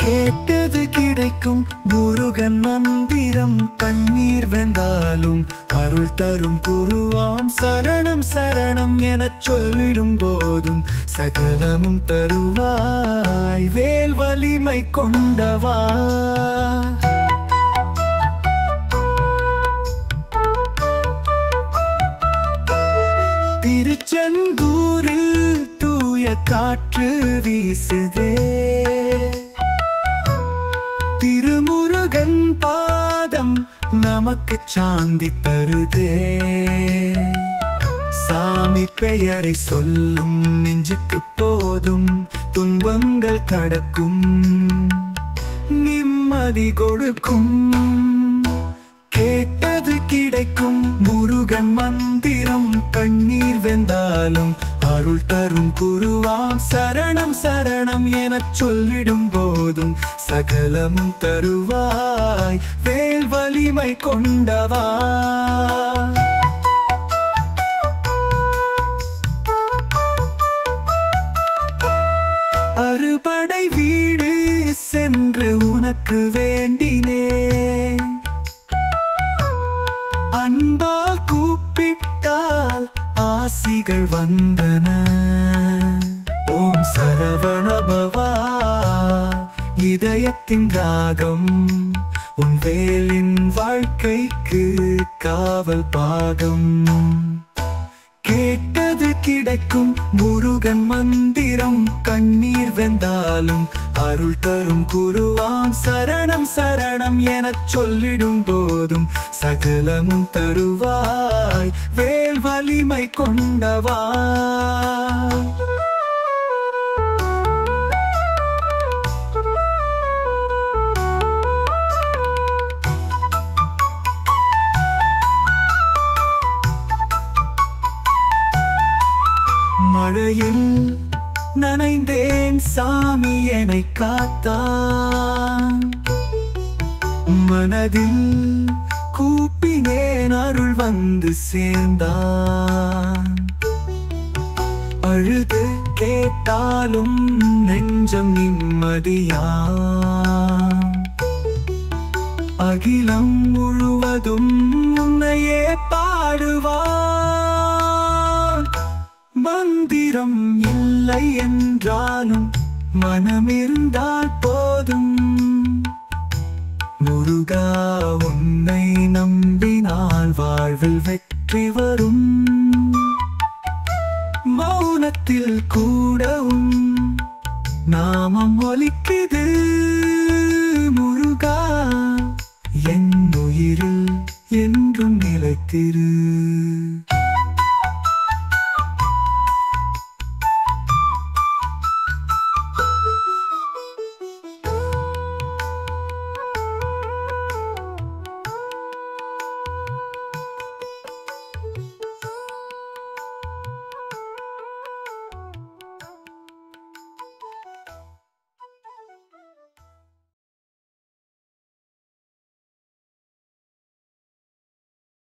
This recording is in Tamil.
கேட்டது கிடைக்கும் முருகன் மந்திரம். கண்ணீர் வெந்தாலும் அருள் தரும் குருவாம். சரணம் சரணம் எனச் சொல்லிடும் போதும் சகலமும் தருவாய். வேல் வலிமை கொண்டவா. திருச்செந்தூரில் தூய காற்று வீசுதே. திருமுருகன் பாதம் நமக்கு சாந்தி தருதே. சாமி பெயரை சொல்லும் நெஞ்சுக்கு போதும் துன்பங்கள் கடக்கும், நிம்மதி கொடுக்கும். கேட்டது கிடைக்கும் முருகன் மந்திரம். கண்ணீர் வெந்தாலும் அருள் தரும் குருவாம். சரணம் சரணம் எனச் சொல்லிடும் போதும் சகலமும் தருவாய். வேல் வலிமை கொண்டவா. அறுபடை வீடு சென்று உனக்கு வேண்டினே. அன்பால் கூப்பிட்டால் ஆசிகள் வந்தன. ஓம் சரவணபவா. இதயத்தின் ராகம் உன் வேலின் வாழ்க்கைக்கு காவல் பாகம். கேட்டது கிடைக்கும் முருகன் மந்திரம். கண்ணீர் வெந்தாலும் அருள் தரும் குருவாம். சரணம் சரணம் எனச் சொல்லிடும் போதும் சகலமும் தருவாய். வேல் வலிமை கொண்டவா. மழையில் நனைந்தேன் சாமி என்னை காத்தான். மனதில் கூப்பினேன் அருள் வந்து சேர்ந்தான். அழுது கேட்டாலும் நெஞ்சம் நிம்மதியாம். அகிலம் முழுவதும் உன்னையே பாடுவான். மந்திரம் இல்லை என்றாலும் மனமிருந்தால் போதும். முருகா உன்னை நம்பினால் வாழ்வில் வெற்றி வரும். மௌனத்தில் கூடவும் நாமம் ஒலிக்குது. முருகா என் உயிரில் என்றும் நிலைத்திரு.